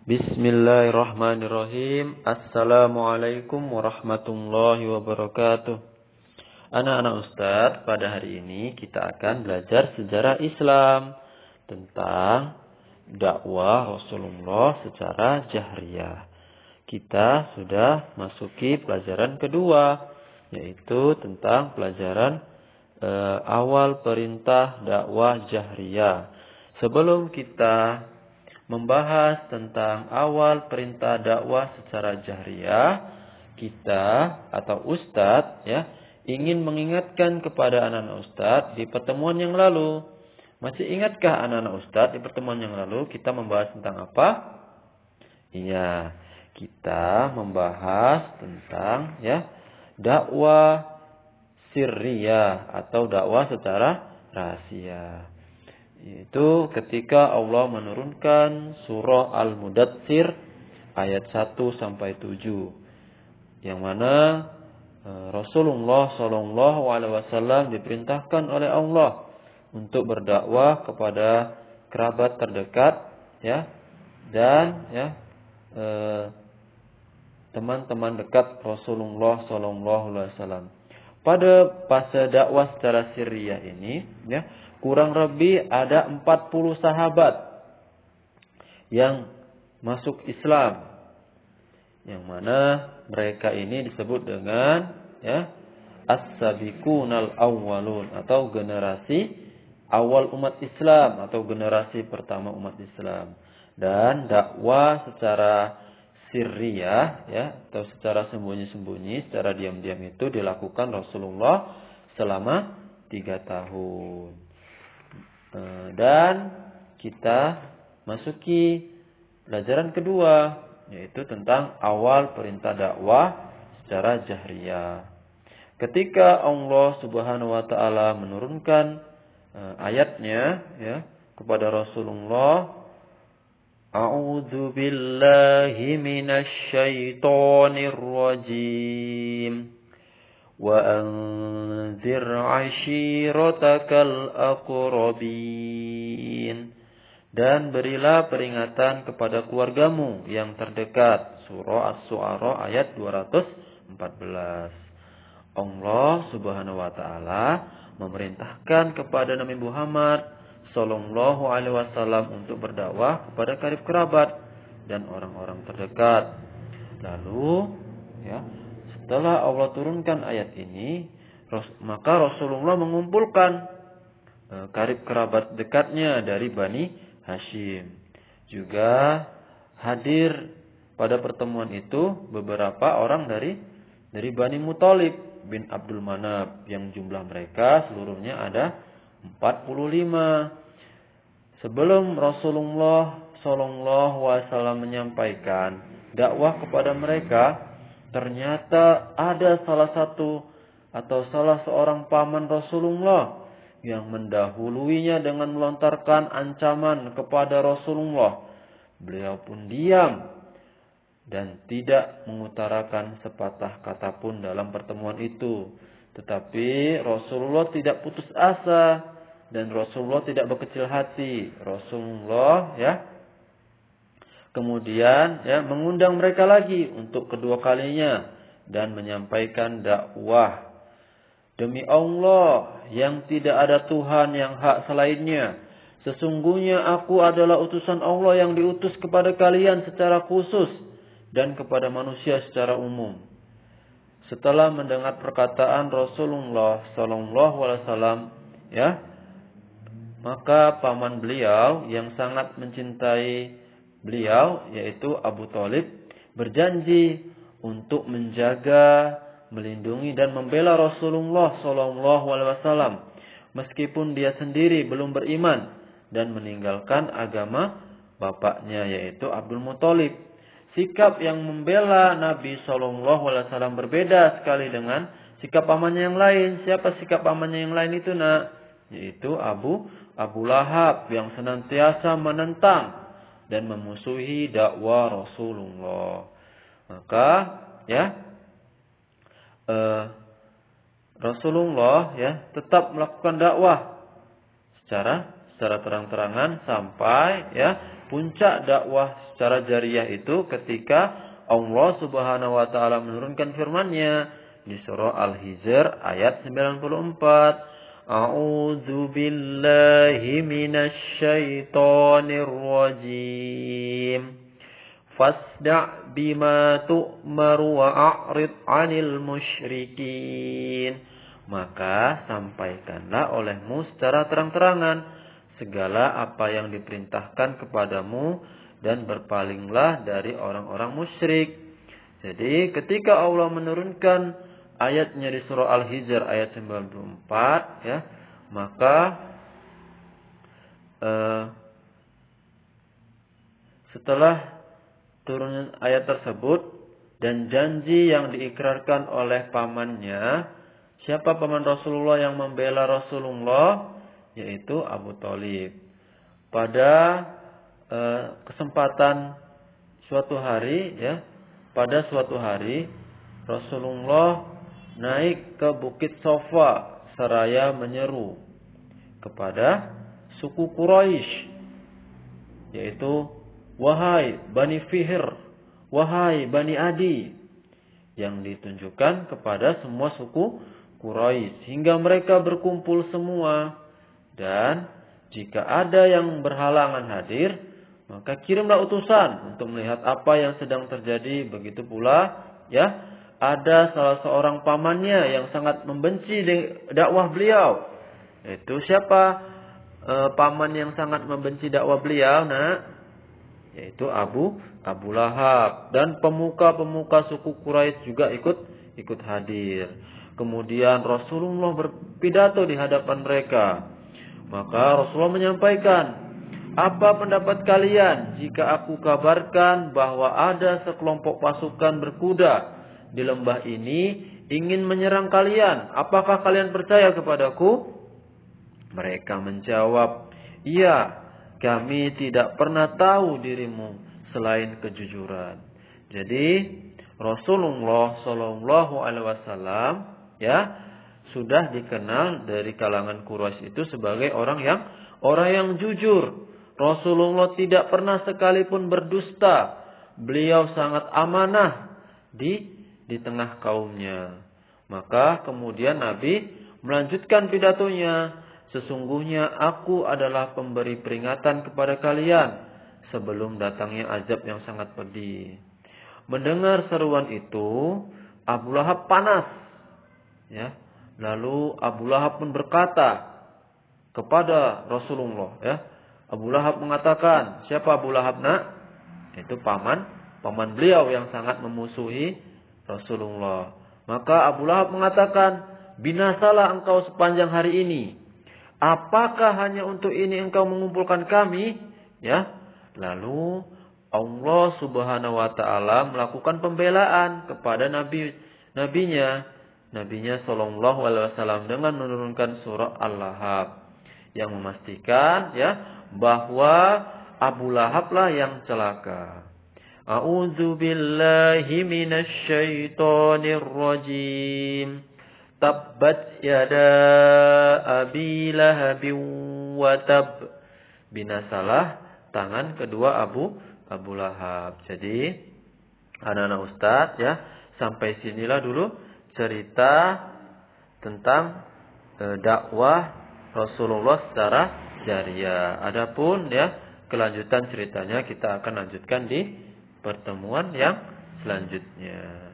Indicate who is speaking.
Speaker 1: Bismillahirrahmanirrahim. Assalamualaikum warahmatullahi wabarakatuh. Anak-anak Ustadz, pada hari ini kita akan belajar sejarah Islam tentang dakwah Rasulullah secara jahriyah. Kita sudah masuki pelajaran kedua, yaitu tentang pelajaran awal perintah dakwah jahriyah. Sebelum kita membahas tentang awal perintah dakwah secara jahriyah, kita atau Ustadz ingin mengingatkan kepada anak-anak Ustadz di pertemuan yang lalu. Masih ingatkah anak-anak Ustadz di pertemuan yang lalu kita membahas tentang apa? Iya, kita membahas tentang dakwah sirriyah atau dakwah secara rahasia. Itu ketika Allah menurunkan surah Al-Mudatsir ayat 1 sampai 7, yang mana Rasulullah SAW diperintahkan oleh Allah untuk berdakwah kepada kerabat terdekat dan teman-teman dekat Rasulullah SAW. Pada fase dakwah secara sirriyah ini kurang lebih ada 40 sahabat yang masuk Islam, yang mana mereka ini disebut dengan as-sabiqunal awwalun atau generasi awal umat Islam atau generasi pertama umat Islam. Dan dakwah secara sirriyah atau secara sembunyi-sembunyi, secara diam-diam itu dilakukan Rasulullah selama 3 tahun. Dan kita masuki pelajaran kedua, yaitu tentang awal perintah dakwah secara jahriyah. Ketika Allah Subhanahu wa taala menurunkan ayatnya kepada Rasulullah, A'udzu billahi minasy syaithanir rajim. Wa anzir 'ashiratakal aqrabin. Dan berilah peringatan kepada keluargamu yang terdekat. Surah Asy-Syu'ara ayat 214. Allah Subhanahu wa taala memerintahkan kepada Nabi Muhammad sallallahu alaihi wasallam untuk berdakwah kepada karib kerabat dan orang-orang terdekat. Lalu setelah Allah turunkan ayat ini, maka Rasulullah mengumpulkan karib kerabat dekatnya dari Bani Hashim. Juga hadir pada pertemuan itu beberapa orang dari Bani Muthalib bin Abdul Manaf, yang jumlah mereka seluruhnya ada 45. Sebelum Rasulullah SAW menyampaikan dakwah kepada mereka, ternyata ada salah seorang paman Rasulullah yang mendahuluinya dengan melontarkan ancaman kepada Rasulullah. Beliau pun diam dan tidak mengutarakan sepatah kata pun dalam pertemuan itu. Tetapi Rasulullah tidak putus asa dan Rasulullah tidak berkecil hati. Rasulullah kemudian mengundang mereka lagi untuk kedua kalinya dan menyampaikan dakwah. Demi Allah yang tidak ada Tuhan yang hak selainnya, sesungguhnya aku adalah utusan Allah yang diutus kepada kalian secara khusus dan kepada manusia secara umum. Setelah mendengar perkataan Rasulullah SAW, maka paman beliau yang sangat mencintai beliau, yaitu Abu Thalib, berjanji untuk menjaga, melindungi dan membela Rasulullah SAW meskipun dia sendiri belum beriman dan meninggalkan agama bapaknya, yaitu Abdul Muthalib. Sikap yang membela Nabi SAW berbeda sekali dengan sikap pamannya yang lain. Siapa sikap pamannya yang lain itu, nak? Yaitu Abu Lahab, yang senantiasa menentang dan memusuhi dakwah Rasulullah. Maka Rasulullah tetap melakukan dakwah secara terang-terangan sampai puncak dakwah secara jariyah itu ketika Allah Subhanahu wa taala menurunkan firman-Nya di surah Al-Hijr ayat 94. A'udzu billahi minasy syaithanir rajim. Fasda' bima tu'mar wa a'rid 'anil musyrikin. Maka sampaikanlah olehmu secara terang-terangan segala apa yang diperintahkan kepadamu dan berpalinglah dari orang-orang musyrik. Jadi ketika Allah menurunkan ayatnya di surah Al-Hijr ayat 94 ya, maka setelah turun ayat tersebut dan janji yang diikrarkan oleh pamannya, siapa paman Rasulullah yang membela Rasulullah? Yaitu Abu Thalib. Pada kesempatan suatu hari ya, pada suatu hari Rasulullah naik ke Bukit Safa seraya menyeru kepada suku Quraisy, yaitu wahai Bani Fihr, wahai Bani Adi, yang ditunjukkan kepada semua suku Quraisy hingga mereka berkumpul semua. Dan jika ada yang berhalangan hadir, maka kirimlah utusan untuk melihat apa yang sedang terjadi. Begitu pula ya, ada salah seorang pamannya yang sangat membenci dakwah beliau. Itu siapa paman yang sangat membenci dakwah beliau? Nah, yaitu Abu Lahab, dan pemuka-pemuka suku Quraisy juga ikut hadir. Kemudian Rasulullah berpidato di hadapan mereka. Maka Rasulullah menyampaikan, apa pendapat kalian jika aku kabarkan bahwa ada sekelompok pasukan berkuda di lembah ini ingin menyerang kalian? Apakah kalian percaya kepadaku? Mereka menjawab, iya, kami tidak pernah tahu dirimu selain kejujuran. Jadi Rasulullah Shallallahu Alaihi Wasallam ya sudah dikenal dari kalangan Quraisy itu sebagai orang yang jujur. Rasulullah tidak pernah sekalipun berdusta. Beliau sangat amanah di tengah kaumnya. Maka kemudian Nabi melanjutkan pidatonya. Sesungguhnya aku adalah pemberi peringatan kepada kalian sebelum datangnya azab yang sangat pedih. Mendengar seruan itu, Abu Lahab panas. Ya. Lalu Abu Lahab pun berkata kepada Rasulullah, ya. Abu Lahab mengatakan, siapa Abu Lahab, nak? Itu paman beliau yang sangat memusuhi Rasulullah. Maka Abu Lahab mengatakan, binasalah engkau sepanjang hari ini. Apakah hanya untuk ini engkau mengumpulkan kami? Ya. Lalu Allah Subhanahu wa taala melakukan pembelaan kepada Nabinya Shallallahu Alaihi Wasallam dengan menurunkan surah Al-Lahab yang memastikan ya bahwa Abu Lahab lah yang celaka. A'udzu billahi minasy syaithanir rajim. Tabbat yada Abi Lahab wa tab. Binasalah tangan kedua Abu Lahab. Jadi anak-anak ustaz ya, sampai sinilah dulu cerita tentang dakwah Rasulullah secara jariyah. Adapun ya kelanjutan ceritanya kita akan lanjutkan di pertemuan yang selanjutnya.